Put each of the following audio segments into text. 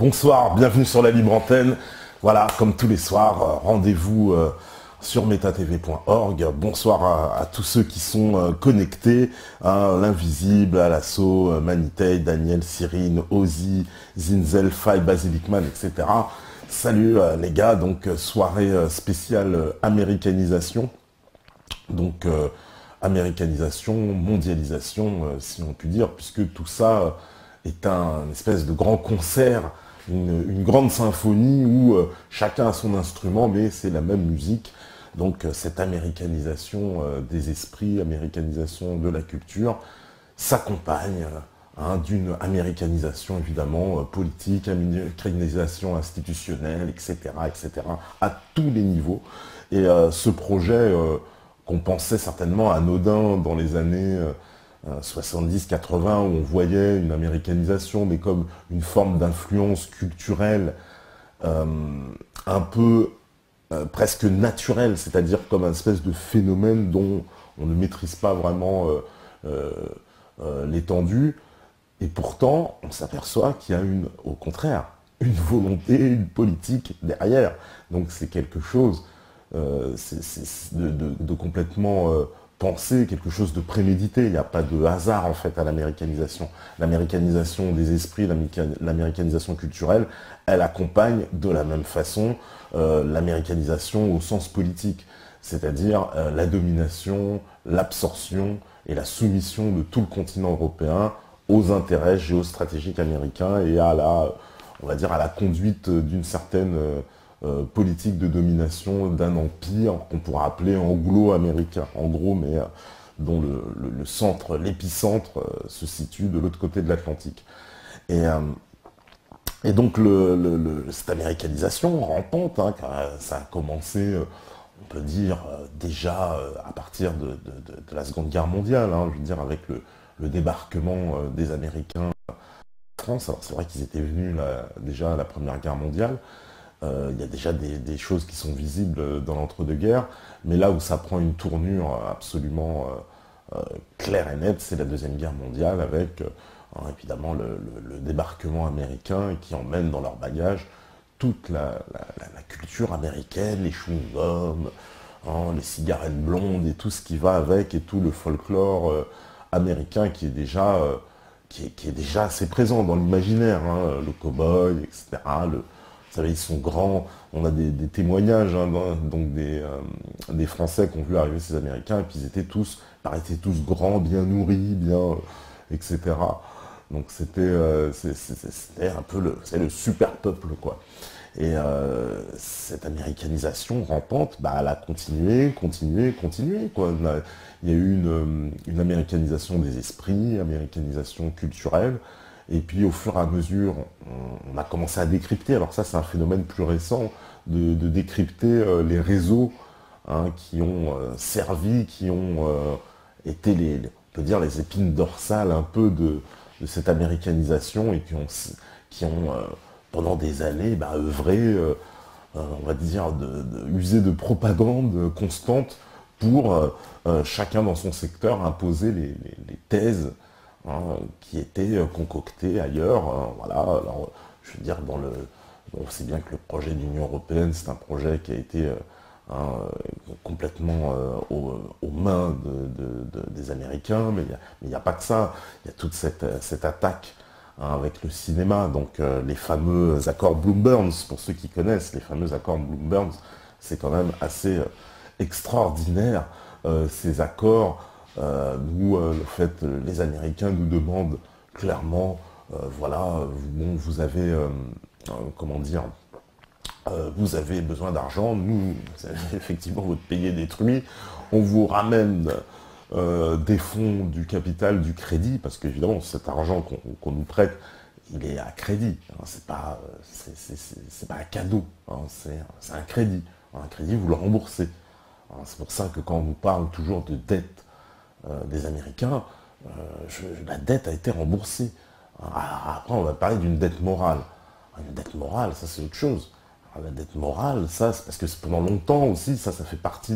Bonsoir, bienvenue sur la Libre Antenne. Voilà, comme tous les soirs, rendez-vous sur metatv.org. Bonsoir à tous ceux qui sont connectés, hein, l'Invisible, Alasso, Manitei, Daniel, Cyrine, Ozzy, Zinzel, Fay, Basilicman, etc. Salut les gars, donc soirée spéciale américanisation. Donc américanisation, mondialisation, si on peut dire, puisque tout ça est un espèce de grand concert, une grande symphonie où chacun a son instrument, mais c'est la même musique. Donc cette américanisation des esprits, américanisation de la culture, s'accompagne d'une américanisation évidemment politique, américanisation institutionnelle, etc., etc., à tous les niveaux. Et ce projet qu'on pensait certainement anodin dans les années 70-80, où on voyait une américanisation, mais comme une forme d'influence culturelle un peu presque naturelle, c'est-à-dire comme un espèce de phénomène dont on ne maîtrise pas vraiment l'étendue. Et pourtant, on s'aperçoit qu'il y a au contraire, une volonté, une politique derrière. Donc c'est quelque chose de complètement pensé, quelque chose de prémédité. Il n'y a pas de hasard en fait à l'américanisation. L'américanisation des esprits, l'américanisation culturelle, elle accompagne de la même façon l'américanisation au sens politique, c'est-à-dire la domination, l'absorption et la soumission de tout le continent européen aux intérêts géostratégiques américains et à on va dire, à la conduite d'une certaine politique de domination d'un empire qu'on pourra appeler anglo-américain, en gros, mais dont le centre, l'épicentre se situe de l'autre côté de l'Atlantique. Et donc cette américanisation rampante, hein, ça a commencé, on peut dire, déjà à partir de la Seconde Guerre mondiale, hein, je veux dire, avec le débarquement des Américains en France. Alors c'est vrai qu'ils étaient venus déjà à la Première Guerre mondiale. Il y a déjà des choses qui sont visibles dans l'entre-deux-guerres, mais là où ça prend une tournure absolument claire et nette, c'est la Deuxième Guerre mondiale, avec évidemment le débarquement américain qui emmène dans leur bagage toute la culture américaine, les chewing-gums, les cigarettes blondes et tout ce qui va avec, et tout le folklore américain qui est déjà assez présent dans l'imaginaire, hein, le cow-boy, etc. Vous savez, ils sont grands, on a des témoignages, hein, donc des Français qui ont vu arriver ces Américains, et puis ils étaient paraissaient tous grands, bien nourris, bien, etc. Donc c'était un peu le super peuple, quoi. Et cette américanisation rampante, elle a continué, quoi. Il y a eu une américanisation des esprits, américanisation culturelle. Et puis au fur et à mesure, on a commencé à décrypter, alors ça c'est un phénomène plus récent, de décrypter les réseaux, hein, qui ont servi, qui ont été on peut dire les épines dorsales un peu de cette américanisation, et qui ont pendant des années œuvré, on va dire, usé de propagande constante pour chacun dans son secteur imposer les thèses, hein, qui étaient concoctées ailleurs. Voilà. Alors, je veux dire, on sait bien que le projet de l'Union européenne, c'est un projet qui a été complètement aux mains des Américains, mais il n'y a pas que ça. Il y a toute cette attaque, hein, avec le cinéma. Donc les fameux accords Bloom-Burns, pour ceux qui connaissent, les fameux accords Bloom-Burns, c'est quand même assez extraordinaire, ces accords. Les Américains nous demandent clairement, voilà, vous avez, comment dire, vous avez besoin d'argent, nous, effectivement, votre pays est détruit, on vous ramène des fonds, du capital, du crédit, parce qu'évidemment, cet argent qu'on nous prête, il est à crédit, hein, c'est pas un cadeau, hein, c'est un crédit. Un crédit, vous le remboursez. Hein, c'est pour ça que quand on nous parle toujours de dette des Américains, la dette a été remboursée. Après, on va parler d'une dette morale. Une dette morale, ça c'est autre chose. La dette morale, ça, c'est parce que pendant longtemps aussi, ça fait partie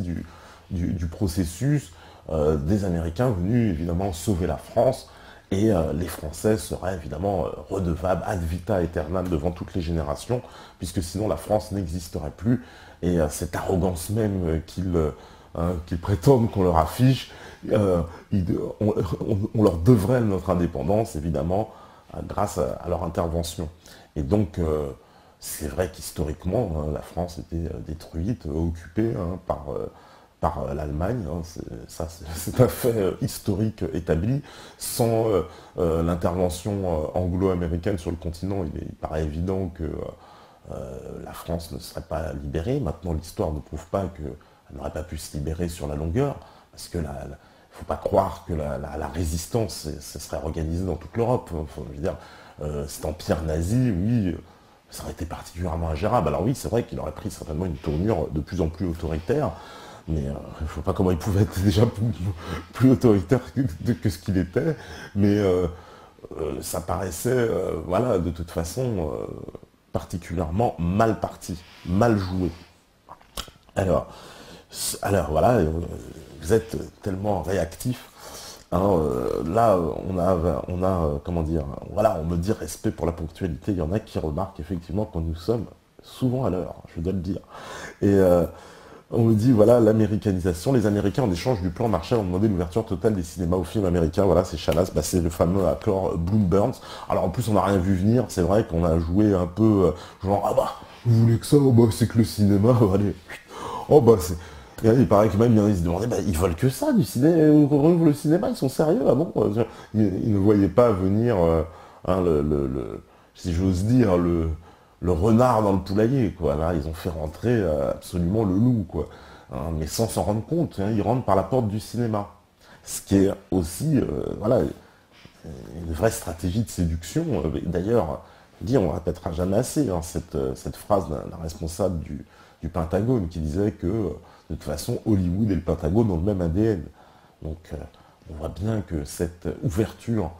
du processus des Américains venus évidemment sauver la France Et les Français seraient évidemment redevables ad vita aeternam devant toutes les générations, puisque sinon la France n'existerait plus. Et cette arrogance même qu'ils prétendent qu'on leur affiche, on leur devrait notre indépendance, évidemment, grâce à leur intervention. Et donc, c'est vrai qu'historiquement, la France était détruite, occupée par l'Allemagne. C'est un fait historique établi. Sans l'intervention anglo-américaine sur le continent, il paraît évident que la France ne serait pas libérée. Maintenant, l'histoire ne prouve pas qu'elle n'aurait pas pu se libérer sur la longueur, parce que il ne faut pas croire que la résistance se serait organisée dans toute l'Europe. Enfin, je veux dire, cet empire nazi, oui, ça aurait été particulièrement ingérable. Alors oui, c'est vrai qu'il aurait pris certainement une tournure de plus en plus autoritaire, mais je ne vois pas comment il pouvait être déjà plus autoritaire que ce qu'il était, mais ça paraissait, voilà, de toute façon, particulièrement mal parti, mal joué. Alors, voilà, vous êtes tellement réactif. Hein, là, comment dire, voilà, on me dit respect pour la ponctualité. Il y en a qui remarquent effectivement que nous sommes souvent à l'heure, je dois le dire. Et on me dit, voilà, l'américanisation. Les Américains, en échange du plan Marshall, ont demandé l'ouverture totale des cinémas aux films américains. Voilà, c'est Chalas, c'est le fameux accord Bloom-Burns. Alors en plus, on n'a rien vu venir. C'est vrai qu'on a joué un peu, genre, ah bah, vous voulez que ça, oh, bah, c'est que le cinéma, allez. Oh bah, c'est... Et il paraît que même ils se demandaient, bah, ils veulent que ça du cinéma, le cinéma, ils sont sérieux, ah bon ils ne voyaient pas venir, hein, si j'ose dire, le renard dans le poulailler, quoi. Là, ils ont fait rentrer absolument le loup, quoi. Hein, mais sans s'en rendre compte, hein, ils rentrent par la porte du cinéma. Ce qui est aussi, voilà, une vraie stratégie de séduction. D'ailleurs, on ne répétera jamais assez hein, cette phrase d'un responsable du Pentagone qui disait que de toute façon Hollywood et le Pentagone ont le même ADN. Donc on voit bien que cette ouverture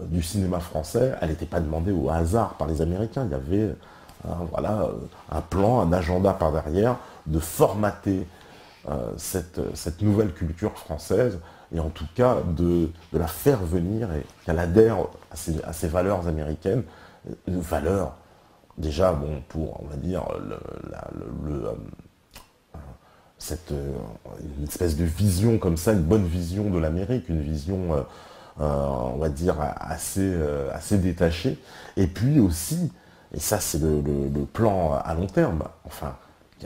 du cinéma français, elle n'était pas demandée au hasard par les Américains. Il y avait voilà, un plan, un agenda par derrière de formater cette nouvelle culture française et en tout cas de la faire venir et qu'elle adhère à ces valeurs américaines, valeurs déjà, bon, pour, on va dire, une espèce de vision comme ça, une bonne vision de l'Amérique, une vision, on va dire, assez détachée. Et puis aussi, et ça c'est le plan à long terme, enfin,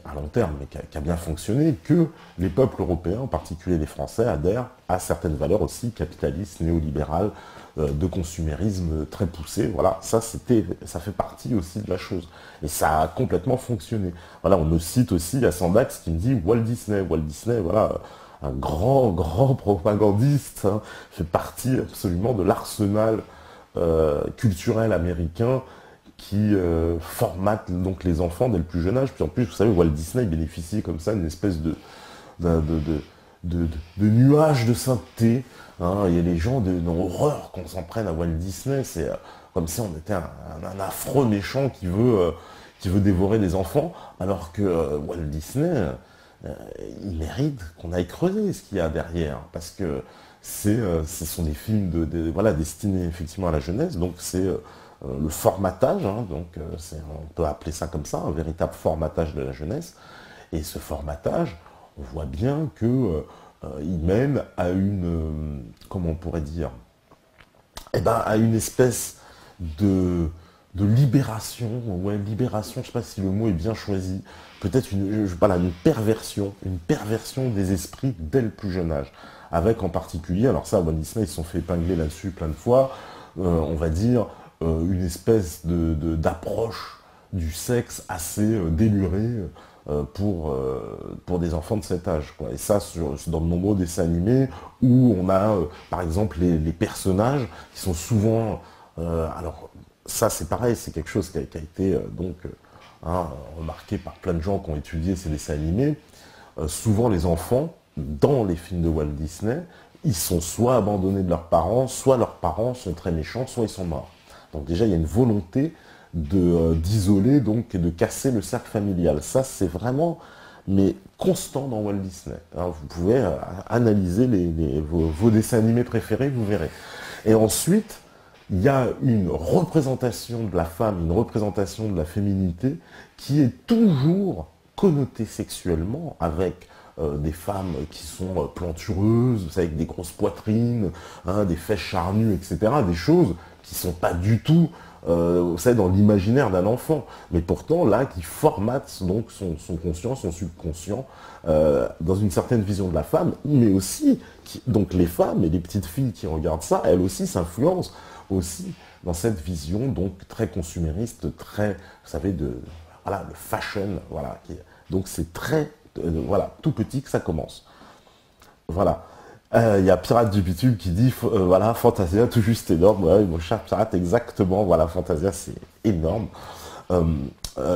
à long terme, mais qui a bien fonctionné, que les peuples européens, en particulier les Français, adhèrent à certaines valeurs aussi capitalistes, néolibérales, de consumérisme très poussé. Voilà, ça fait partie aussi de la chose. Et ça a complètement fonctionné. Voilà, on me cite aussi à Sandax qui me dit Walt Disney. Walt Disney, voilà, un grand propagandiste, hein, fait partie absolument de l'arsenal culturel américain qui formate donc les enfants dès le plus jeune âge. Puis en plus, vous savez, Walt Disney bénéficie comme ça d'une espèce de nuage de sainteté. Hein. Il y a les gens ont horreur qu'on s'en prenne à Walt Disney. C'est comme si on était un affreux méchant qui veut dévorer des enfants, alors que Walt Disney, il mérite qu'on aille creuser ce qu'il y a derrière, parce que ce sont des films voilà, destinés effectivement à la jeunesse, donc c'est le formatage, hein, donc on peut appeler ça comme ça, un véritable formatage de la jeunesse, et ce formatage, on voit bien que il mène à une, comment on pourrait dire, à une espèce de libération, ouais, libération, je ne sais pas si le mot est bien choisi, peut-être une perversion des esprits dès le plus jeune âge, avec en particulier, alors ça, Walt Disney, ils se sont fait épingler là-dessus plein de fois, on va dire, une espèce d'approche du sexe assez délurée pour des enfants de cet âge, quoi. Et ça, dans de nombreux dessins animés, où on a, par exemple, les personnages qui sont souvent... alors, ça, c'est pareil, c'est quelque chose qui a été remarqué par plein de gens qui ont étudié ces dessins animés. Souvent, les enfants, dans les films de Walt Disney, ils sont soit abandonnés de leurs parents, soit leurs parents sont très méchants, soit ils sont morts. Donc déjà, il y a une volonté d'isoler donc et de casser le cercle familial. Ça, c'est vraiment mais constant dans Walt Disney. Alors, vous pouvez analyser vos dessins animés préférés, vous verrez. Et ensuite, il y a une représentation de la femme, une représentation de la féminité qui est toujours connotée sexuellement avec des femmes qui sont plantureuses, avec des grosses poitrines, hein, des fesses charnues, etc. Des choses qui sont pas du tout vous savez, dans l'imaginaire d'un enfant. Mais pourtant, là, qui formate donc son conscient, son subconscient, dans une certaine vision de la femme, mais aussi, donc les femmes et les petites filles qui regardent ça, elles aussi s'influencent aussi dans cette vision donc très consumériste, très, vous savez, voilà, le fashion, voilà. Donc c'est très, voilà, tout petit que ça commence. Voilà. Il y a Pirate du Bitume qui dit, voilà, Fantasia, tout juste énorme. Ouais, mon cher Pirate, exactement, voilà, Fantasia, c'est énorme.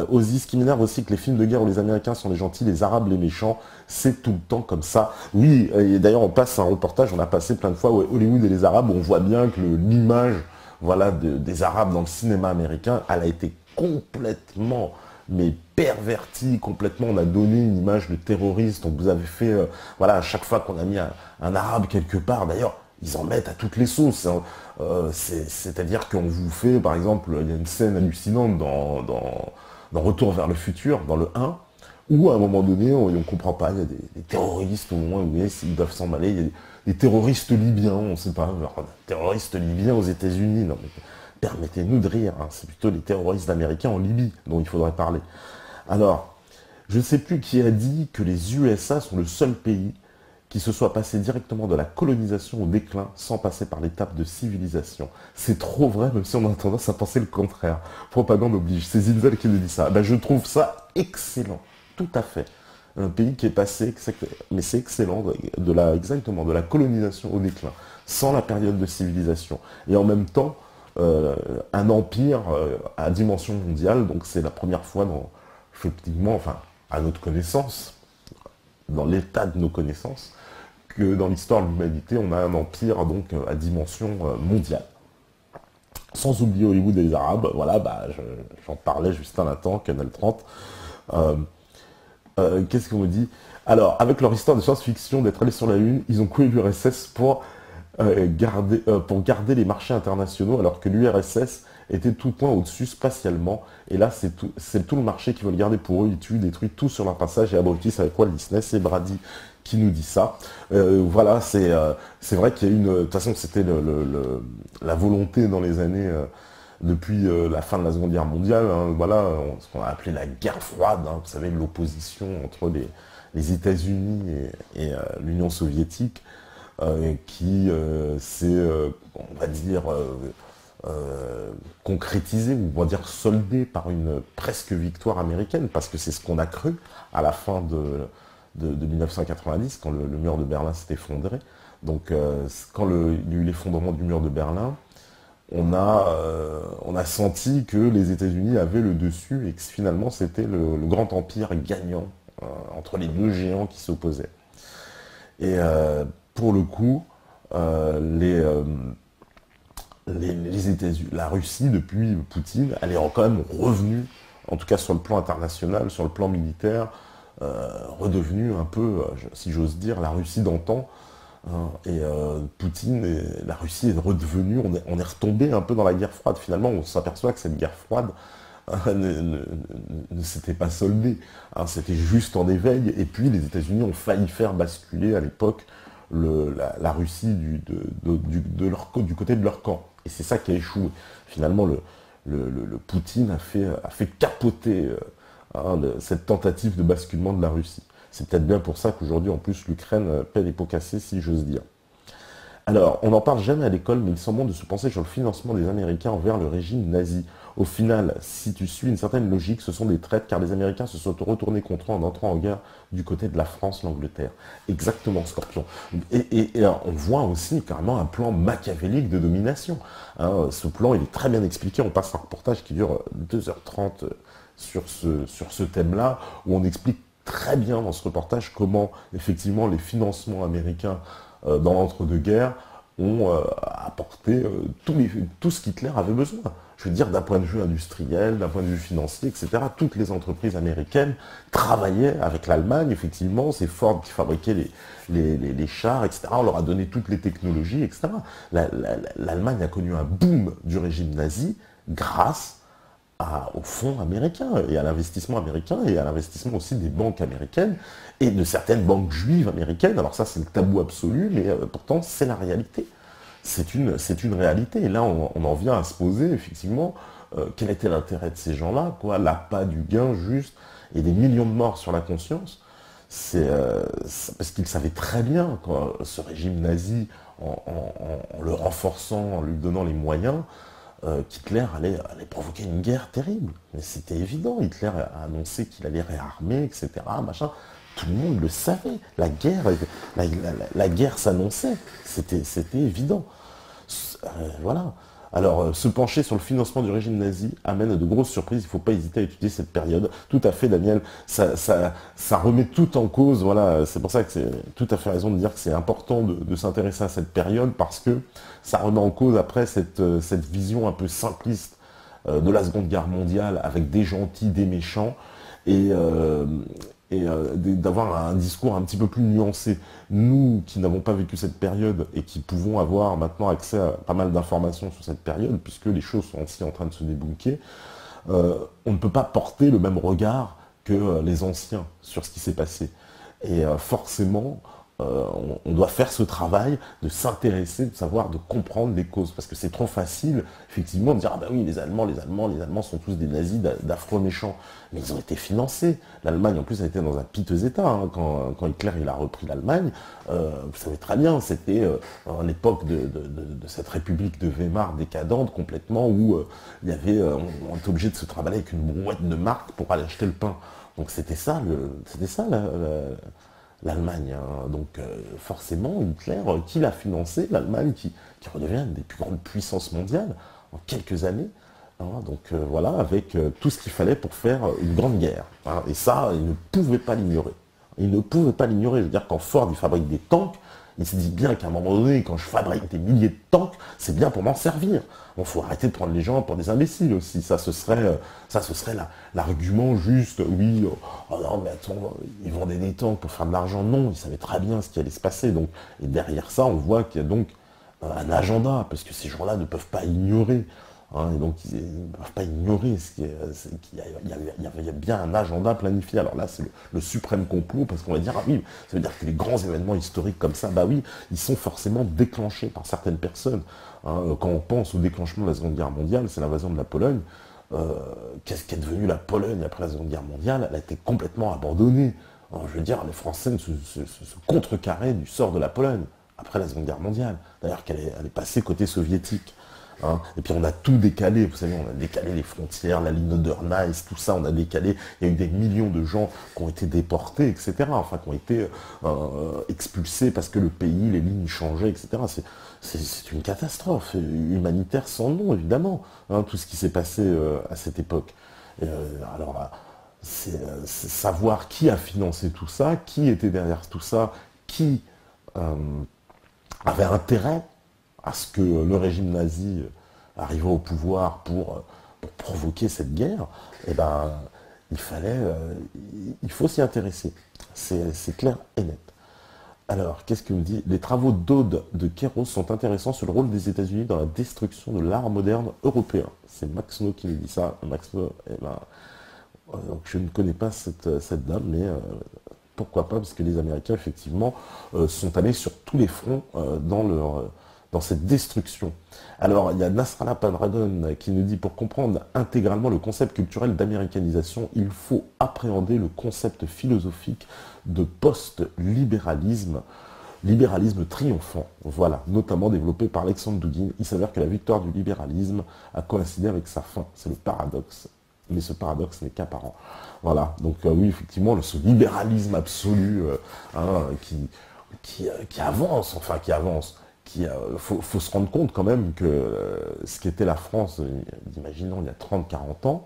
Ozzy, ce qui m'énerve aussi, que les films de guerre où les Américains sont les gentils, les Arabes les méchants, c'est tout le temps comme ça. Oui, et d'ailleurs, on passe un reportage, on a passé plein de fois, ouais, Hollywood et les Arabes, où on voit bien que l'image, voilà, des Arabes dans le cinéma américain, elle a été complètement mais perverti complètement. On a donné une image de terroriste. On vous avait fait, voilà, à chaque fois qu'on a mis un arabe quelque part, d'ailleurs, ils en mettent à toutes les sauces. Hein. C'est-à-dire qu'on vous fait, par exemple, il y a une scène hallucinante dans Retour vers le futur, dans le 1, où à un moment donné, on ne comprend pas, il y a des terroristes au moment où ils doivent s'emballer, il y a des terroristes libyens, on ne sait pas, terroristes libyens aux États-Unis. Non, mais permettez-nous de rire, hein. C'est plutôt les terroristes américains en Libye dont il faudrait parler. Alors, je ne sais plus qui a dit que les USA sont le seul pays qui se soit passé directement de la colonisation au déclin sans passer par l'étape de civilisation. C'est trop vrai, même si on a tendance à penser le contraire. Propagande oblige. C'est Zinzel qui nous dit ça. Ben, je trouve ça excellent. Tout à fait. Un pays qui est passé, mais c'est excellent, exactement, de la colonisation au déclin, sans la période de civilisation. Et en même temps, un empire à dimension mondiale, donc c'est la première fois effectivement, enfin, à notre connaissance, dans l'état de nos connaissances, que dans l'histoire de l'humanité, on a un empire donc à dimension mondiale. Sans oublier Hollywood et les Arabes, voilà, bah, j'en parlais juste un instant, Canal 30. Qu'est-ce qu'on me dit? Alors, avec leur histoire de science-fiction, d'être allés sur la Lune, ils ont coulé l'URSS pour garder les marchés internationaux, alors que l'URSS était tout point au-dessus spatialement. Et là, c'est tout le marché qu'ils veulent garder pour eux. Ils tuent, détruisent tout sur leur passage et abrutissent avec Walt Disney. C'est Brady qui nous dit ça. Voilà, c'est vrai qu'il y a de toute façon, c'était la volonté dans les années, depuis la fin de la Seconde Guerre mondiale, hein, voilà, ce qu'on a appelé la guerre froide, hein, vous savez, l'opposition entre les États-Unis et l'Union soviétique, qui s'est, on va dire, concrétisé, ou on va dire soldé par une presque victoire américaine, parce que c'est ce qu'on a cru à la fin de 1990, quand le mur de Berlin s'est effondré. Donc quand il y a eu l'effondrement du mur de Berlin, on a senti que les États-Unis avaient le dessus et que finalement c'était le grand empire gagnant entre les deux géants qui s'opposaient. Et pour le coup, les États-Unis, la Russie, depuis Poutine, elle est quand même revenue, en tout cas sur le plan international, sur le plan militaire, redevenue un peu, si j'ose dire, la Russie d'antan. Hein, et Poutine, la Russie est redevenue, on est retombé un peu dans la guerre froide. Finalement, on s'aperçoit que cette guerre froide ne s'était pas soldée. Hein, c'était juste en éveil. Et puis les États-Unis ont failli faire basculer à l'époque la Russie du côté de leur camp. Et c'est ça qui a échoué. Finalement, le Poutine a fait capoter cette tentative de basculement de la Russie. C'est peut-être bien pour ça qu'aujourd'hui, en plus, l'Ukraine paie les pots cassés, si j'ose dire. Alors, on n'en parle jamais à l'école, mais il semble bon de se penser sur le financement des Américains envers le régime nazi. Au final, si tu suis une certaine logique, ce sont des traites, car les Américains se sont retournés contre eux en entrant en guerre du côté de la France, l'Angleterre. Exactement, Scorpion. Et on voit aussi carrément un plan machiavélique de domination. Hein, ce plan, il est très bien expliqué. On passe un reportage qui dure 2h30 sur ce thème-là, où on explique très bien dans ce reportage comment, effectivement, les financements américains dans l'entre-deux-guerres ont apporté tout ce qu'Hitler avait besoin. Je veux dire, d'un point de vue industriel, d'un point de vue financier, etc. Toutes les entreprises américaines travaillaient avec l'Allemagne, effectivement. C'est Ford qui fabriquait les chars, etc. On leur a donné toutes les technologies, etc. L'Allemagne a connu un boom du régime nazi grâce au fonds américain et à l'investissement américain et à l'investissement aussi des banques américaines et de certaines banques juives américaines. Alors ça, c'est le tabou absolu, mais pourtant, c'est la réalité. C'est une réalité. Et là, on en vient à se poser, effectivement, quel était l'intérêt de ces gens-là, quoi, l'appât du gain juste, et des millions de morts sur la conscience. C'est parce qu'ils savaient très bien, quoi, ce régime nazi, en le renforçant, en lui donnant les moyens, qu'Hitler allait provoquer une guerre terrible. Mais c'était évident. Hitler a annoncé qu'il allait réarmer, etc., machin. Tout le monde le savait. La guerre s'annonçait. C'était évident. Voilà. Alors, se pencher sur le financement du régime nazi amène à de grosses surprises. Il ne faut pas hésiter à étudier cette période. Tout à fait, Daniel. Ça remet tout en cause. Voilà. C'est pour ça que c'est tout à fait raison de dire que c'est important de s'intéresser à cette période parce que ça remet en cause après cette vision un peu simpliste de la Seconde Guerre mondiale avec des gentils, des méchants et d'avoir un discours un petit peu plus nuancé. Nous, qui n'avons pas vécu cette période et qui pouvons avoir maintenant accès à pas mal d'informations sur cette période, puisque les choses sont aussi en train de se débunker, on ne peut pas porter le même regard que les anciens sur ce qui s'est passé. Et forcément, on doit faire ce travail de s'intéresser, de savoir, de comprendre les causes. Parce que c'est trop facile, effectivement, de dire « Ah ben oui, les Allemands sont tous des nazis, d'affreux méchants. » Mais ils ont été financés. L'Allemagne, en plus, a été dans un piteux état. Hein. Quand Hitler il a repris l'Allemagne, vous savez très bien, c'était en l'époque de cette république de Weimar décadente complètement, où on était obligé de se travailler avec une brouette de marque pour aller acheter le pain. Donc c'était ça l'Allemagne. Hein. Donc forcément, Hitler, qui l'a financé, l'Allemagne qui redevient une des plus grandes puissances mondiales en quelques années. Hein. Donc voilà, avec tout ce qu'il fallait pour faire une grande guerre. Hein. Et ça, il ne pouvait pas l'ignorer. Il ne pouvait pas l'ignorer. Je veux dire, quand Ford il fabrique des tanks, il se dit bien qu'à un moment donné, quand je fabrique des milliers de tanks, c'est bien pour m'en servir. Bon, faut arrêter de prendre les gens pour des imbéciles aussi. Ça, ce serait l'argument juste. Oui, oh non, mais attends, ils vendaient des tanks pour faire de l'argent. Non, ils savaient très bien ce qui allait se passer. Donc, et derrière ça, on voit qu'il y a donc un agenda, parce que ces gens-là ne peuvent pas ignorer. Hein, et donc, ils ne peuvent pas ignorer qu'il y a bien un agenda planifié. Alors là, c'est le suprême complot, parce qu'on va dire, ah oui, ça veut dire que les grands événements historiques comme ça, bah oui, ils sont forcément déclenchés par certaines personnes. Hein, quand on pense au déclenchement de la Seconde Guerre mondiale, c'est l'invasion de la Pologne. Qu'est-ce qu'est devenue la Pologne après la Seconde Guerre mondiale? Elle a été complètement abandonnée. Hein, je veux dire, les Français se contrecarraient du sort de la Pologne après la Seconde Guerre mondiale. D'ailleurs, qu'elle est passée côté soviétique. Hein. Et puis on a tout décalé, vous savez, on a décalé les frontières, la ligne Oder-Neisse, tout ça, on a décalé. Il y a eu des millions de gens qui ont été déportés, etc. Enfin, qui ont été expulsés parce que le pays, les lignes changeaient, etc. C'est une catastrophe humanitaire sans nom, évidemment, hein, tout ce qui s'est passé à cette époque. Alors là, c'est savoir qui a financé tout ça, qui était derrière tout ça, qui avait intérêt à ce que le régime nazi arrive au pouvoir pour provoquer cette guerre, eh ben, il faut s'y intéresser. C'est clair et net. Alors, qu'est-ce que me dit? Les travaux d'Aude de Kéros sont intéressants sur le rôle des États-Unis dans la destruction de l'art moderne européen. C'est Maxno qui nous dit ça. Maxno, eh ben, donc je ne connais pas cette dame, mais pourquoi pas, parce que les Américains, effectivement, sont allés sur tous les fronts dans cette destruction. Alors, il y a Nasrallah Panradon qui nous dit, pour comprendre intégralement le concept culturel d'américanisation, il faut appréhender le concept philosophique de post-libéralisme, libéralisme triomphant, voilà, notamment développé par Alexandre Dugin. Il s'avère que la victoire du libéralisme a coïncidé avec sa fin. C'est le paradoxe. Mais ce paradoxe n'est qu'apparent. Voilà, donc oui, effectivement, ce libéralisme absolu qui avance, faut se rendre compte quand même que ce qu'était la France, imaginons il y a 30-40 ans,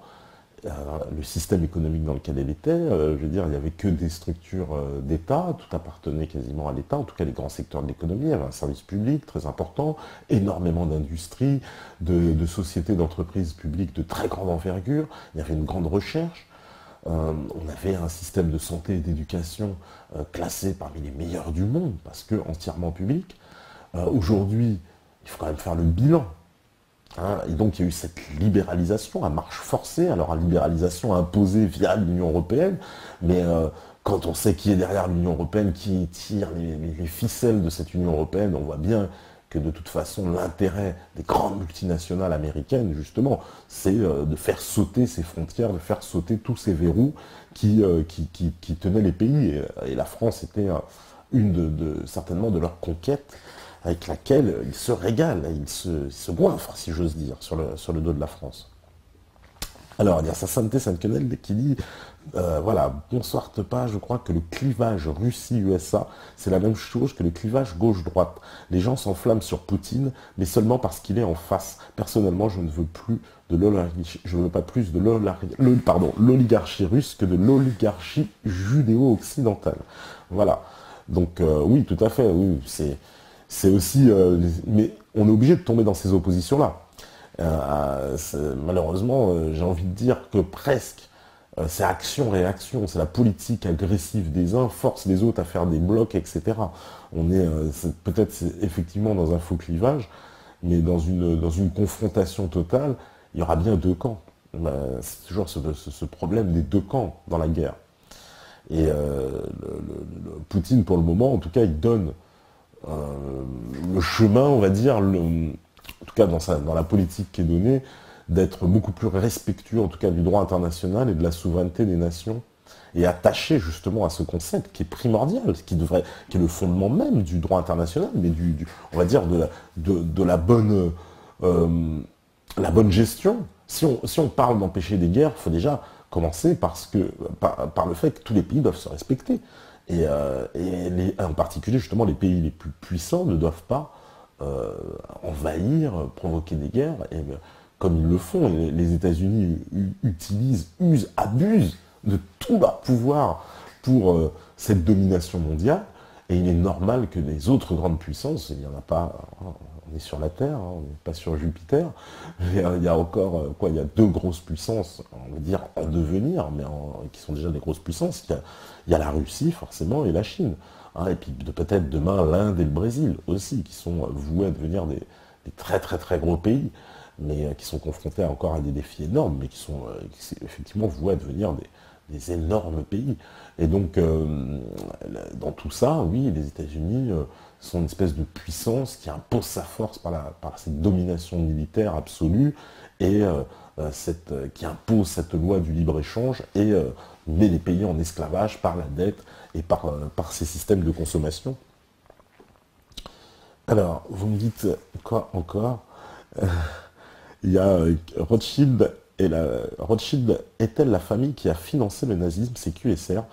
le système économique dans lequel elle était. Je veux dire, il n'y avait que des structures d'État, tout appartenait quasiment à l'État, en tout cas les grands secteurs de l'économie. Il y avait un service public très important, énormément d'industries, de sociétés, d'entreprises publiques de très grande envergure. Il y avait une grande recherche. On avait un système de santé et d'éducation classé parmi les meilleurs du monde, parce que entièrement public. Aujourd'hui, il faut quand même faire le bilan. Hein, et donc il y a eu cette libéralisation à marche forcée, alors une libéralisation imposée via l'Union européenne, mais quand on sait qui est derrière l'Union européenne, qui tire les ficelles de cette Union européenne, on voit bien que de toute façon l'intérêt des grandes multinationales américaines, justement, c'est de faire sauter ces frontières, de faire sauter tous ces verrous qui tenaient les pays. Et la France était certainement de leurs conquêtes avec laquelle ils se régalent, ils se goinfrent, si j'ose dire, sur le dos de la France. Alors, il y a sa sainteté Sainte-Quenelle qui dit, voilà, bonsoir Tepa, je crois que le clivage Russie-USA, c'est la même chose que le clivage gauche-droite. Les gens s'enflamment sur Poutine, mais seulement parce qu'il est en face. Personnellement, je ne veux plus de l'oligarchie, je ne veux pas plus de l'oligarchie russe que de l'oligarchie judéo-occidentale. Voilà. Donc, oui, tout à fait, oui, c'est aussi, mais on est obligé de tomber dans ces oppositions-là. Malheureusement, j'ai envie de dire que presque, c'est action-réaction, c'est la politique agressive des uns, force les autres à faire des blocs, etc. On est peut-être effectivement dans un faux clivage, mais dans une confrontation totale, il y aura bien deux camps. C'est toujours ce problème des deux camps dans la guerre. Et Poutine, pour le moment, en tout cas, il donne le chemin, on va dire, en tout cas dans la politique qui est donnée, d'être beaucoup plus respectueux, en tout cas, du droit international et de la souveraineté des nations, et attaché justement à ce concept qui est primordial, qui est le fondement même du droit international, mais on va dire de la bonne gestion. Si on parle d'empêcher des guerres, il faut déjà commencer par le fait que tous les pays doivent se respecter. Et en particulier, justement, les pays les plus puissants ne doivent pas envahir, provoquer des guerres. Et comme ils le font, les États-Unis usent, abusent de tout leur pouvoir pour cette domination mondiale. Et il est normal que les autres grandes puissances, il n'y en a pas, on est sur la Terre, hein, on n'est pas sur Jupiter, mais il y a encore, il y a deux grosses puissances, on va dire en devenir, mais qui sont déjà des grosses puissances. Il y a la Russie, forcément, et la Chine. Hein, et puis peut-être demain l'Inde et le Brésil aussi, qui sont voués à devenir des très très très gros pays, mais qui sont confrontés encore à des défis énormes, mais qui sont effectivement voués à devenir des énormes pays. Et donc, dans tout ça, oui, les États-Unis sont une espèce de puissance qui impose sa force par cette domination militaire absolue et qui impose cette loi du libre-échange et met les pays en esclavage par la dette et par ces systèmes de consommation. Alors, vous me dites quoi encore? Il y a Rothschild. Rothschild est-elle la famille qui a financé le nazisme, c'est QSR?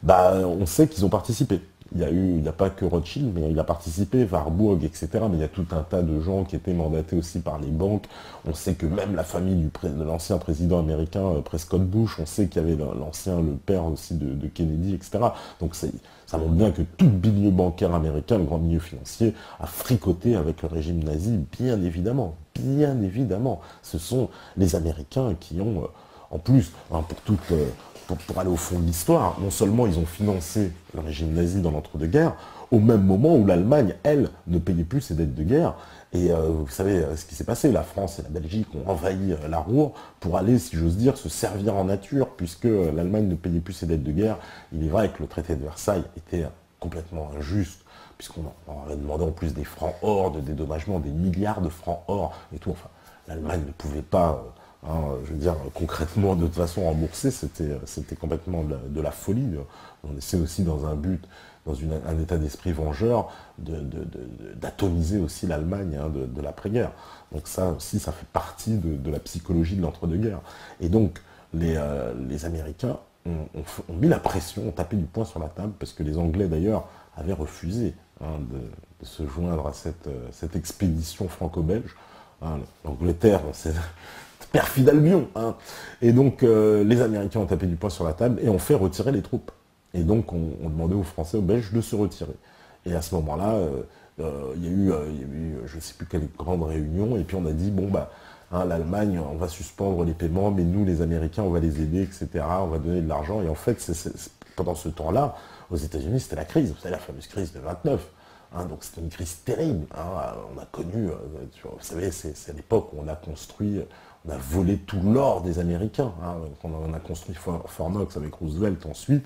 On sait qu'ils ont participé. Il n'y a pas que Rothschild, mais il a participé, Warburg, etc. Mais il y a tout un tas de gens qui étaient mandatés aussi par les banques. On sait que même la famille de l'ancien président américain, Prescott Bush, on sait qu'il y avait le père aussi de Kennedy, etc. Donc ça montre bien que tout le milieu bancaire américain, le grand milieu financier, a fricoté avec le régime nazi, bien évidemment. Bien évidemment. Ce sont les Américains qui ont, en plus, hein, pour aller au fond de l'histoire, non seulement ils ont financé le régime nazi dans l'entre-deux-guerres, au même moment où l'Allemagne, elle, ne payait plus ses dettes de guerre. Et vous savez ce qui s'est passé, la France et la Belgique ont envahi la Ruhr pour aller, si j'ose dire, se servir en nature, puisque l'Allemagne ne payait plus ses dettes de guerre. Il est vrai que le traité de Versailles était complètement injuste, puisqu'on avait demandé en plus des francs or, de dédommagement, des milliards de francs or et tout. Enfin, l'Allemagne ne pouvait pas... je veux dire, concrètement, de toute façon, rembourser, c'était complètement de la folie. On essaie aussi dans un but, dans un état d'esprit vengeur, d'atomiser aussi l'Allemagne de l'après-guerre. Donc ça aussi, ça fait partie de la psychologie de l'entre-deux-guerres. Et donc, les Américains ont mis la pression, ont tapé du poing sur la table, parce que les Anglais, d'ailleurs, avaient refusé de se joindre à cette expédition franco-belge. Hein, L'Angleterre, c'est perfide Albion. Hein. Et donc, les Américains ont tapé du poing sur la table et ont fait retirer les troupes. Et donc, on demandait aux Français, aux Belges de se retirer. Et à ce moment-là, il y a eu, je ne sais plus quelle grande réunion, et puis on a dit, bon, bah, hein, l'Allemagne, on va suspendre les paiements, mais nous, les Américains, on va les aider, etc. On va donner de l'argent. Et en fait, pendant ce temps-là, aux États-Unis, c'était la crise. Vous savez, la fameuse crise de 29. Hein, donc c'était une crise terrible. Hein. On a connu, vous savez, c'est à l'époque où on a construit, on a volé tout l'or des Américains. Hein. On a construit Fort Knox avec Roosevelt ensuite,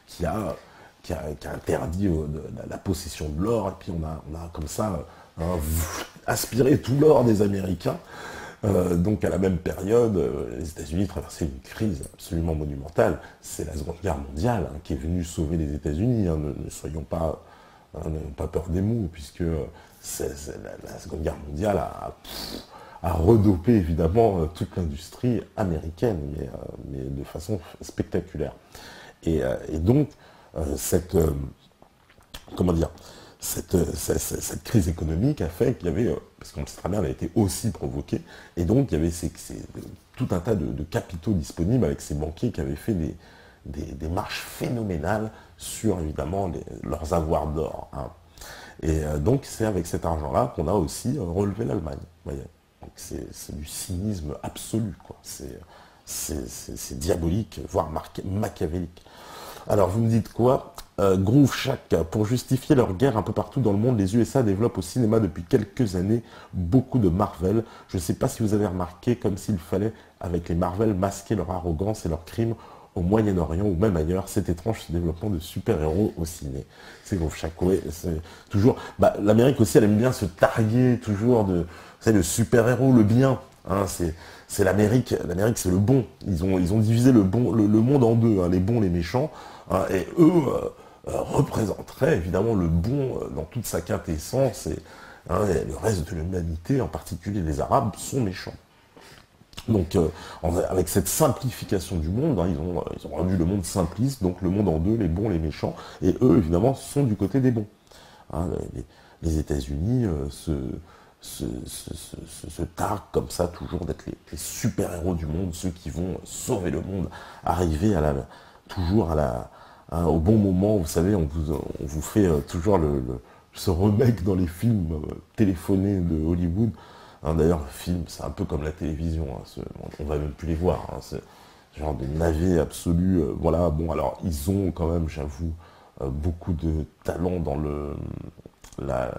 qui a interdit la possession de l'or, et puis on a comme ça aspiré tout l'or des Américains. Donc à la même période, les États-Unis traversaient une crise absolument monumentale. C'est la Seconde Guerre mondiale hein, qui est venue sauver les États-Unis. Hein. Ne soyons pas, n'ayons pas peur des mots, puisque la Seconde Guerre mondiale a redopé évidemment toute l'industrie américaine, mais de façon spectaculaire. Et donc, comment dire, cette crise économique a fait qu'il y avait, parce qu'on le sait très bien, elle a été aussi provoquée, et donc il y avait tout un tas de capitaux disponibles avec ces banquiers qui avaient fait des marches phénoménales sur évidemment leurs avoirs d'or. Hein. Et donc c'est avec cet argent-là qu'on a aussi relevé l'Allemagne. Voyez. Donc c'est du cynisme absolu, quoi. C'est diabolique, voire machiavélique. Alors vous me dites quoi? Groove Shack, pour justifier leur guerre un peu partout dans le monde, les USA développent au cinéma depuis quelques années beaucoup de Marvel. Je ne sais pas si vous avez remarqué, comme s'il fallait, avec les Marvel, masquer leur arrogance et leurs crimes au Moyen-Orient ou même ailleurs. C'est étrange ce développement de super-héros au ciné. C'est Groove Shack, oui, c'est toujours... Bah, l'Amérique aussi, elle aime bien se targuer toujours de... C'est le super-héros, le bien. Hein, c'est l'Amérique. L'Amérique, c'est le bon. Ils ont divisé le monde en deux, hein, les bons, les méchants. Hein, et eux représenteraient évidemment le bon dans toute sa quintessence. Et le reste de l'humanité, en particulier les Arabes, sont méchants. Donc, avec cette simplification du monde, hein, ils ont rendu le monde simpliste, donc le monde en deux, les bons, les méchants. Et eux, évidemment, sont du côté des bons. Hein, les États-Unis se targuent comme ça toujours d'être les super-héros du monde, ceux qui vont sauver le monde, arriver toujours au bon moment. Vous savez, on vous fait toujours ce remake dans les films téléphonés de Hollywood. Hein, d'ailleurs, le film, c'est un peu comme la télévision. Hein, on va même plus les voir. Hein, c'est genre de navet absolu. Voilà. Bon, alors ils ont quand même, j'avoue, beaucoup de talent dans la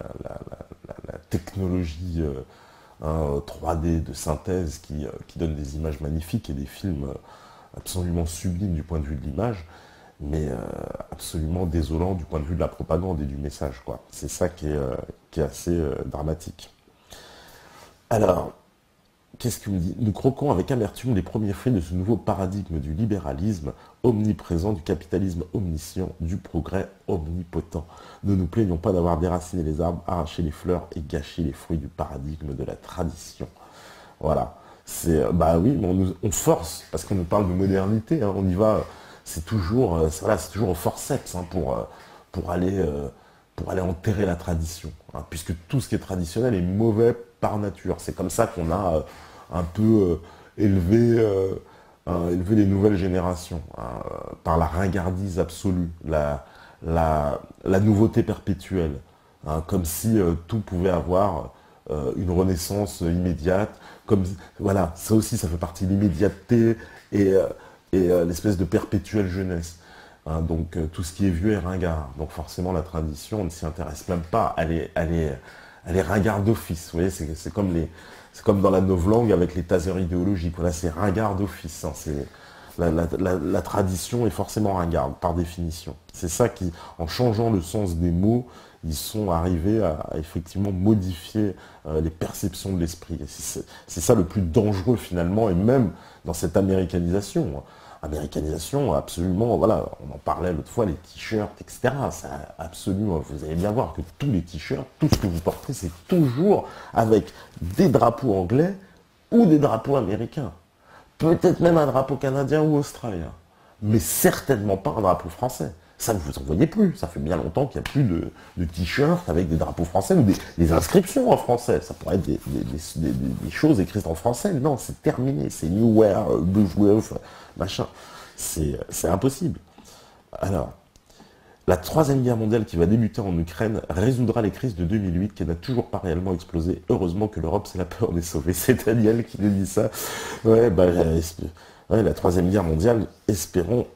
technologie 3D de synthèse qui donne des images magnifiques et des films absolument sublimes du point de vue de l'image, mais absolument désolant du point de vue de la propagande et du message, quoi. C'est ça qui est assez dramatique. Alors, qu'est-ce qu'il me dit? Nous croquons avec amertume les premiers fruits de ce nouveau paradigme du libéralisme omniprésent, du capitalisme omniscient, du progrès omnipotent. Ne nous plaignons pas d'avoir déraciné les arbres, arraché les fleurs et gâché les fruits du paradigme de la tradition. Voilà. Bah oui, mais on force, parce qu'on nous parle de modernité, hein, on y va, c'est toujours au forceps hein, pour aller enterrer la tradition, hein, puisque tout ce qui est traditionnel est mauvais par nature. C'est comme ça qu'on a un peu élevé les nouvelles générations, hein, par la ringardise absolue, la nouveauté perpétuelle, hein, comme si tout pouvait avoir une renaissance immédiate. Voilà, ça aussi, ça fait partie de l'immédiateté et l'espèce de perpétuelle jeunesse. Hein, donc tout ce qui est vieux est ringard. Donc forcément, la tradition, on ne s'y intéresse même pas. Elle est ringard d'office. Vous voyez, c'est comme dans la novlangue avec les tasers idéologiques. Voilà, c'est ringard d'office. Hein, la tradition est forcément ringarde, par définition. C'est ça qui, en changeant le sens des mots, ils sont arrivés à effectivement modifier les perceptions de l'esprit. C'est ça le plus dangereux finalement, et même dans cette américanisation. Hein. Américanisation, absolument, voilà, on en parlait l'autre fois, les t-shirts, etc. C'est absolument, vous allez bien voir que tous les t-shirts, tout ce que vous portez, c'est toujours avec des drapeaux anglais ou des drapeaux américains. Peut-être même un drapeau canadien ou australien. Mais certainement pas un drapeau français. Ça, vous en voyez plus. Ça fait bien longtemps qu'il n'y a plus de t-shirts avec des drapeaux français ou des inscriptions en français. Ça pourrait être des choses écrites en français. Non, c'est terminé. C'est New Wear, machin. C'est impossible. Alors, la troisième guerre mondiale qui va débuter en Ukraine résoudra les crises de 2008 qui n'a toujours pas réellement explosé. Heureusement que l'Europe, c'est la peur des sauvés. C'est Daniel qui nous dit ça. Ouais, la troisième guerre mondiale, espérons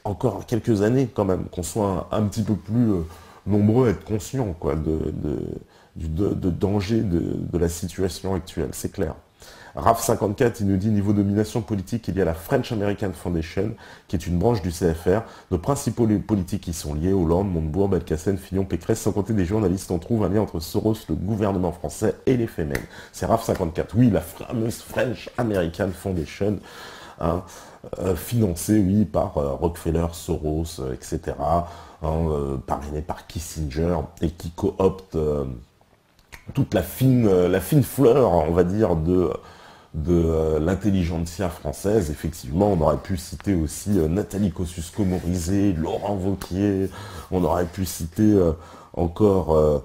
encore quelques années quand même, qu'on soit un petit peu plus nombreux à être conscients quoi, de danger de la situation actuelle, c'est clair. RAF54, il nous dit, niveau domination politique, il y a la French American Foundation, qui est une branche du CFR. Nos principaux politiques y sont liés, Hollande, Montebourg, Belkacem, Fillon, Pécresse, sans compter des journalistes. On trouve un lien entre Soros, le gouvernement français et les Femen. C'est RAF54, oui, la fameuse French American Foundation, hein, financée, oui, par Rockefeller, Soros, etc., parrainée par Kissinger, et qui coopte toute la fine fleur, on va dire, de l'intelligentsia française. Effectivement, on aurait pu citer aussi Nathalie Kosciusko-Morizet, Laurent Wauquiez, on aurait pu citer encore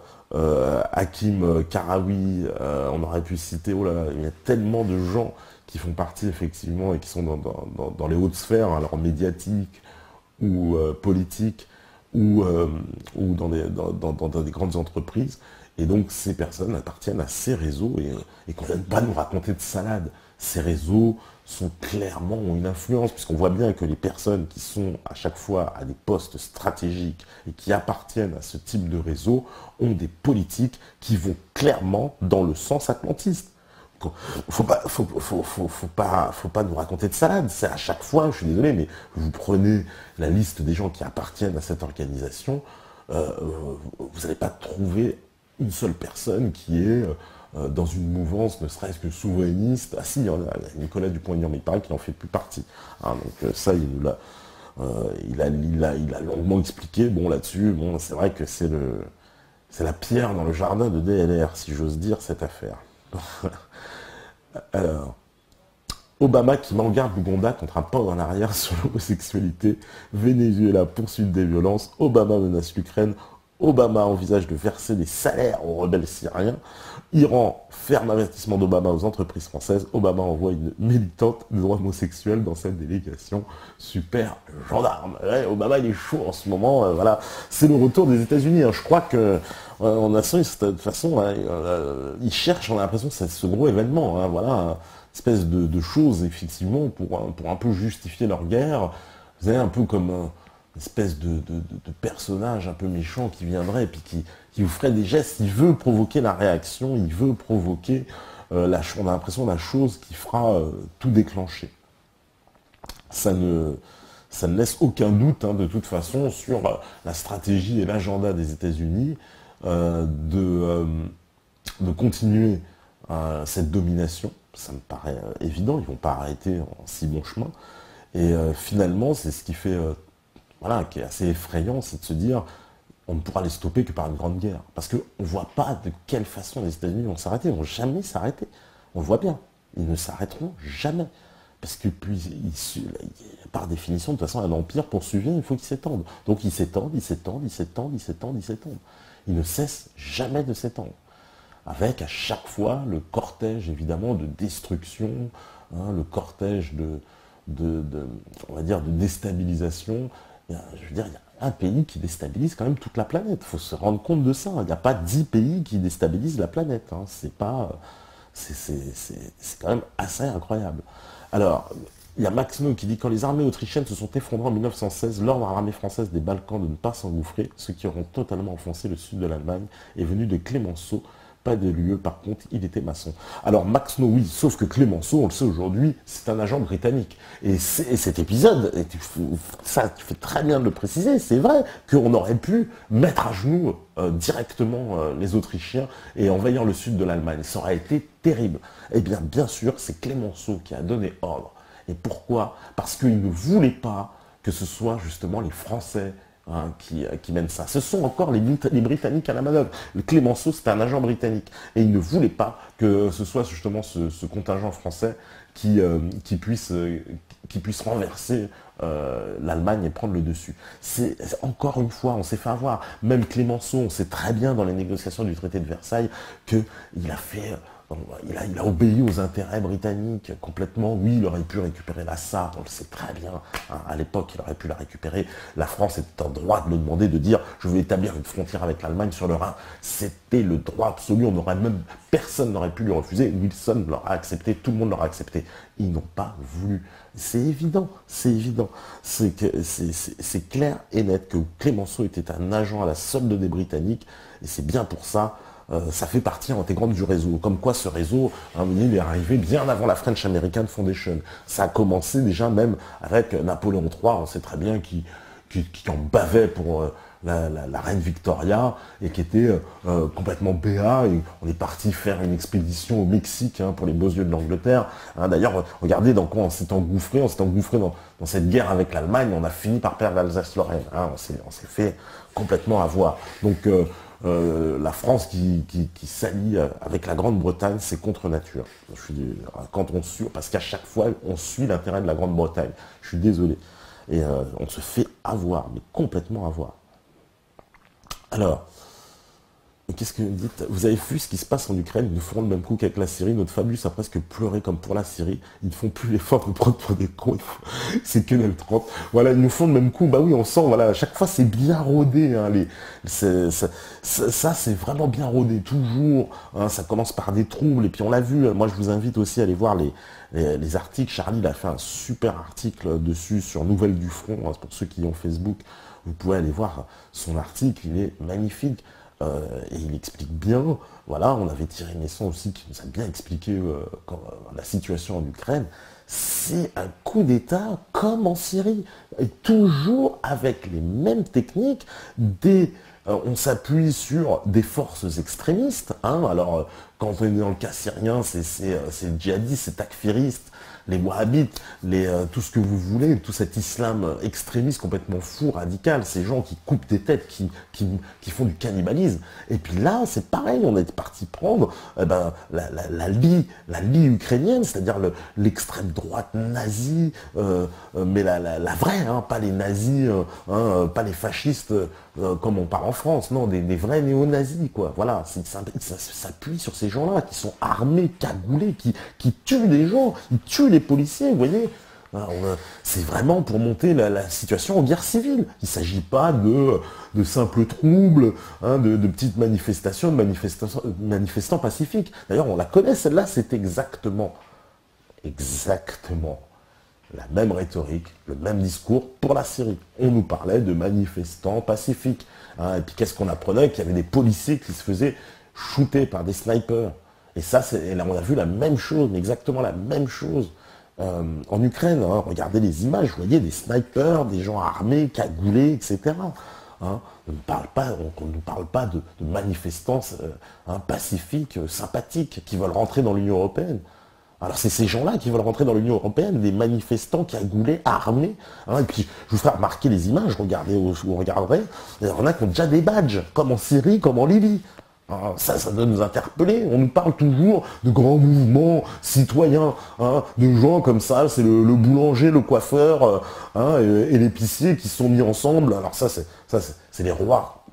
Hakim Karawi, on aurait pu citer, oh là là, il y a tellement de gens qui font partie effectivement et qui sont dans les hautes sphères, alors médiatiques ou politiques, ou dans des grandes entreprises. Et donc, ces personnes appartiennent à ces réseaux et qu'on ne vienne pas nous raconter de salade. Ces réseaux ont une influence, puisqu'on voit bien que les personnes qui sont à chaque fois à des postes stratégiques et qui appartiennent à ce type de réseau ont des politiques qui vont clairement dans le sens atlantiste. Faut pas nous raconter de salade. C'est à chaque fois, je suis désolé, mais vous prenez la liste des gens qui appartiennent à cette organisation, vous n'allez pas trouver une seule personne qui est dans une mouvance, ne serait-ce que souverainiste. Ah si, il y a Nicolas Dupont-Aignan, mais il paraît qu'il n'en fait plus partie. Hein, donc ça, il a longuement expliqué. Bon, là-dessus, bon, c'est vrai que c'est la pierre dans le jardin de DLR, si j'ose dire, cette affaire. Alors, Obama qui met en garde l'Ouganda contre un pas en arrière sur l'homosexualité. Venezuela, poursuite des violences. Obama menace l'Ukraine. Obama envisage de verser des salaires aux rebelles syriens. Iran ferme investissement d'Obama aux entreprises françaises. Obama envoie une militante des droits homosexuels dans cette délégation. Super gendarme. Ouais, Obama, il est chaud en ce moment. Voilà, c'est le retour des États-Unis. Hein. Je crois que on a de toute façon, il cherche. On a l'impression que c'est ce gros événement. Hein, voilà, une espèce de choses effectivement pour un peu justifier leur guerre. Vous savez, un peu comme une espèce de personnage un peu méchant qui viendrait et puis qui vous ferait des gestes. Il veut provoquer la réaction, il veut provoquer on a l'impression la chose qui fera tout déclencher. Ça ne laisse aucun doute, hein, de toute façon, sur la stratégie et l'agenda des États-Unis de continuer cette domination. Ça me paraît évident, ils ne vont pas arrêter en si bon chemin. Et finalement, c'est ce qui fait... qui est assez effrayant, c'est de se dire on ne pourra les stopper que par une grande guerre. Parce qu'on ne voit pas de quelle façon les États-Unis vont s'arrêter. Ils ne vont jamais s'arrêter. On le voit bien. Ils ne s'arrêteront jamais. Parce que par définition, de toute façon, un empire, pour survivre, il faut qu'il s'étende. Donc ils s'étendent. Ils ne cessent jamais de s'étendre. Avec à chaque fois le cortège, évidemment, de destruction, hein, le cortège on va dire, de déstabilisation. Je veux dire, il y a un pays qui déstabilise quand même toute la planète. Il faut se rendre compte de ça. Il n'y a pas 10 pays qui déstabilisent la planète. Hein. C'est quand même assez incroyable. Alors, il y a Max No qui dit, quand les armées autrichiennes se sont effondrées en 1916, l'ordre à l'armée française des Balkans de ne pas s'engouffrer, ceux qui auront totalement enfoncé le sud de l'Allemagne, est venu de Clémenceau. Pas de lieu, par contre, il était maçon. Alors, Max No, oui, sauf que Clémenceau, on le sait aujourd'hui, c'est un agent britannique. Et cet épisode, ça, tu fais très bien de le préciser, c'est vrai qu'on aurait pu mettre à genoux directement les Autrichiens et envahir le sud de l'Allemagne. Ça aurait été terrible. Eh bien, bien sûr, c'est Clémenceau qui a donné ordre. Et pourquoi? Parce qu'il ne voulait pas que ce soit justement les Français qui mènent ça. Ce sont encore les Britanniques à la manœuvre. Le Clémenceau, c'était un agent britannique. Et il ne voulait pas que ce soit justement ce contingent français qui puisse renverser l'Allemagne et prendre le dessus. Encore une fois, on s'est fait avoir. Même Clémenceau, on sait très bien dans les négociations du traité de Versailles qu'il a fait... Il a obéi aux intérêts britanniques complètement. Oui, il aurait pu récupérer la Sarre, on le sait très bien. Hein, à l'époque, il aurait pu la récupérer. La France était en droit de le demander, de dire « je veux établir une frontière avec l'Allemagne sur le Rhin ». C'était le droit absolu. Personne n'aurait pu lui refuser. Wilson l'aura accepté, tout le monde l'aura accepté. Ils n'ont pas voulu. C'est évident, c'est évident. C'est clair et net que Clémenceau était un agent à la solde des Britanniques, et c'est bien pour ça. Ça fait partie intégrante du réseau. Comme quoi ce réseau, il est arrivé bien avant la French American Foundation. Ça a commencé déjà même avec Napoléon III, on sait très bien, qui en bavait pour la reine Victoria et qui était complètement béat. Et on est parti faire une expédition au Mexique pour les beaux yeux de l'Angleterre. D'ailleurs, regardez dans quoi on s'est engouffré. On s'est engouffré dans cette guerre avec l'Allemagne. On a fini par perdre l'Alsace-Lorraine. On s'est fait complètement avoir. Donc, la France qui s'allie avec la Grande-Bretagne, c'est contre nature. Parce qu'à chaque fois, on suit l'intérêt de la Grande-Bretagne. Je suis désolé. Et on se fait avoir, mais complètement avoir. Alors, qu'est-ce que vous dites? Vous avez vu ce qui se passe en Ukraine? Ils nous feront le même coup qu'avec la Syrie. Notre Fabius a presque pleuré comme pour la Syrie. Ils ne font plus l'effort de prendre pour des cons. C'est que le 30. Voilà, ils nous font le même coup. Bah oui, on sent, voilà, à chaque fois, c'est bien rodé. Ça, c'est vraiment bien rodé, toujours. Ça commence par des troubles. Et puis, on l'a vu. Moi, je vous invite aussi à aller voir les articles. Charlie, il a fait un super article dessus sur Nouvelles du Front. Pour ceux qui ont Facebook, vous pouvez aller voir son article. Il est magnifique. Et il explique bien, voilà, on avait Thierry Messon aussi qui nous a bien expliqué la situation en Ukraine. C'est un coup d'État comme en Syrie, et toujours avec les mêmes techniques. On s'appuie sur des forces extrémistes. Alors, quand on est dans le cas syrien, c'est djihadistes, c'est takfiristes, les wahhabites, tout ce que vous voulez, tout cet islam extrémiste complètement fou, radical, ces gens qui coupent des têtes, qui font du cannibalisme. Et puis là, c'est pareil, on est parti prendre la Lie ukrainienne, c'est-à-dire l'extrême droite nazie, mais la vraie, pas les nazis, pas les fascistes comme on parle en France, non, des vrais néo-nazis, quoi. Voilà, ça s'appuie sur ces gens-là qui sont armés, cagoulés, qui tuent des gens, ils tuent les policiers, vous voyez. C'est vraiment pour monter la situation en guerre civile. Il ne s'agit pas de simples troubles, de petites manifestations, de manifestants pacifiques. D'ailleurs, on la connaît, celle-là, c'est exactement la même rhétorique, le même discours pour la Syrie. On nous parlait de manifestants pacifiques. Et puis qu'est-ce qu'on apprenait? Qu'il y avait des policiers qui se faisaient shooter par des snipers. Et ça, là, on a vu la même chose, mais exactement la même chose en Ukraine. Regardez les images, vous voyez des snipers, des gens armés, cagoulés, etc. On ne nous parle pas de manifestants pacifiques, sympathiques, qui veulent rentrer dans l'Union européenne. Alors c'est ces gens-là qui veulent rentrer dans l'Union européenne, des manifestants cagoulés, armés. Et puis je vous ferai remarquer les images, regardez où vous regarderez. Il y en a qui ont déjà des badges, comme en Syrie, comme en Libye. Alors, ça doit nous interpeller. On nous parle toujours de grands mouvements citoyens, de gens comme ça, c'est le boulanger, le coiffeur et l'épicier qui se sont mis ensemble. Alors ça, c'est les rois.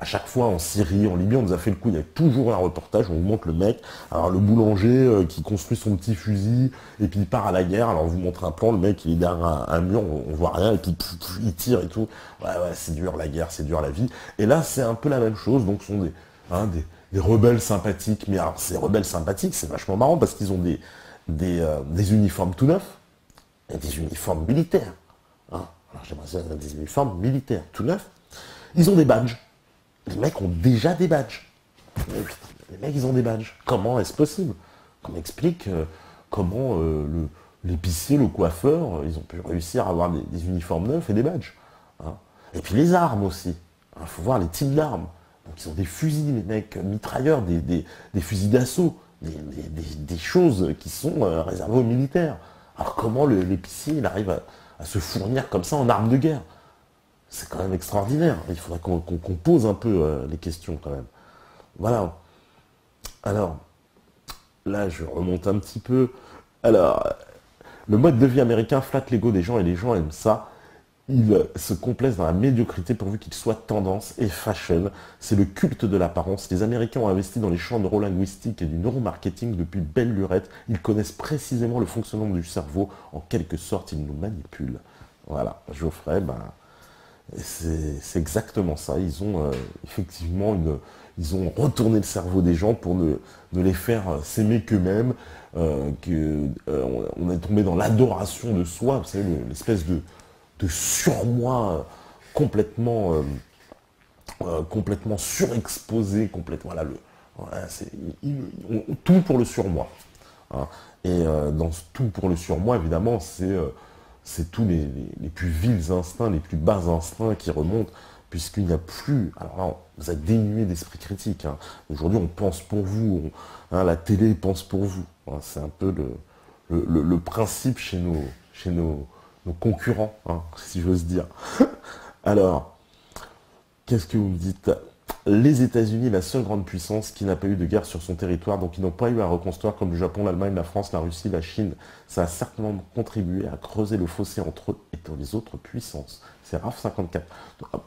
À chaque fois en Syrie, en Libye, on nous a fait le coup. Il y a toujours un reportage où on vous montre le mec, alors le boulanger qui construit son petit fusil et puis il part à la guerre. Alors on vous montre un plan, le mec il est derrière un mur, on voit rien et puis il tire et tout. Ouais, c'est dur la guerre, c'est dur la vie. Et là c'est un peu la même chose. Donc ce sont des rebelles sympathiques. Mais alors ces rebelles sympathiques, c'est vachement marrant parce qu'ils ont des uniformes tout neufs et des uniformes militaires. Alors j'aimerais dire des uniformes militaires tout neufs. Ils ont des badges. Les mecs ont déjà des badges. Les mecs, ils ont des badges. Comment est-ce possible? Qu'on m'explique comment l'épicier, le coiffeur, ils ont pu réussir à avoir des uniformes neufs et des badges. Et puis les armes aussi. Il faut voir les types d'armes. Donc ils ont des fusils, les mecs, mitrailleurs, des fusils d'assaut, des choses qui sont réservées aux militaires. Alors comment l'épicier, il arrive à se fournir comme ça en armes de guerre? C'est quand même extraordinaire. Il faudrait qu'on pose un peu les questions quand même. Voilà. Alors, là, je remonte un petit peu. Alors, le mode de vie américain flatte l'ego des gens et les gens aiment ça. Ils se complaisent dans la médiocrité pourvu qu'il soit tendance et fashion. C'est le culte de l'apparence. Les Américains ont investi dans les champs neurolinguistiques et du neuromarketing depuis belle lurette. Ils connaissent précisément le fonctionnement du cerveau. En quelque sorte, ils nous manipulent. Voilà, Geoffrey, ben, c'est exactement ça. Ils ont effectivement ils ont retourné le cerveau des gens pour ne les faire s'aimer qu'eux-mêmes. On est tombé dans l'adoration de soi, vous savez, l'espèce de surmoi complètement, complètement surexposé, complètement. Voilà, voilà, tout pour le surmoi. Hein. Et dans ce tout pour le surmoi, évidemment, c'est tous les plus vils instincts, les plus bas instincts qui remontent, puisqu'il n'y a plus. Alors là, vous êtes dénué d'esprit critique. Hein. Aujourd'hui, on pense pour vous, hein, la télé pense pour vous. Hein. C'est un peu le principe chez nos concurrents, hein, si j'ose dire. Alors, qu'est-ce que vous me dites? Les États-Unis, la seule grande puissance qui n'a pas eu de guerre sur son territoire, donc ils n'ont pas eu à reconstruire comme le Japon, l'Allemagne, la France, la Russie, la Chine. Ça a certainement contribué à creuser le fossé entre eux et les autres puissances. C'est RAF 54.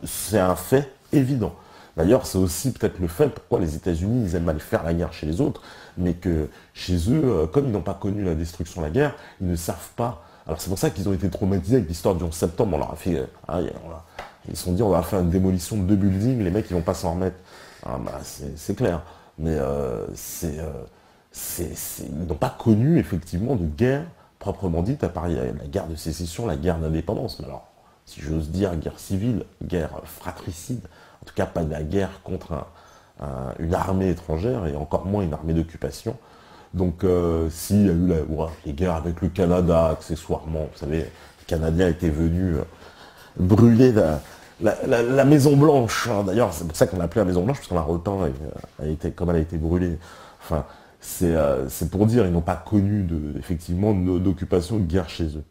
C'est un fait évident. D'ailleurs, c'est aussi peut-être le fait pourquoi les États-Unis, ils aiment mal faire la guerre chez les autres, mais que chez eux, comme ils n'ont pas connu la destruction de la guerre, ils ne savent pas. Alors c'est pour ça qu'ils ont été traumatisés avec l'histoire du 11 septembre. On leur a fait, ils se sont dit, on va faire une démolition de 2 buildings, les mecs, ils vont pas s'en remettre. Ah, bah, c'est clair. Mais ils n'ont pas connu, effectivement, de guerre proprement dite, à part la guerre de sécession, la guerre d'indépendance. Mais alors, si j'ose dire, guerre civile, guerre fratricide, en tout cas pas de la guerre contre une armée étrangère, et encore moins une armée d'occupation. Donc, s'il y a eu les guerres avec le Canada, accessoirement, vous savez, les Canadiens étaient venus brûler la Maison Blanche. Hein. D'ailleurs, c'est pour ça qu'on l'a appelée la Maison Blanche, parce qu'on l'a repeint comme elle a été brûlée. Enfin, c'est pour dire, ils n'ont pas connu effectivement d'occupation, de guerre chez eux.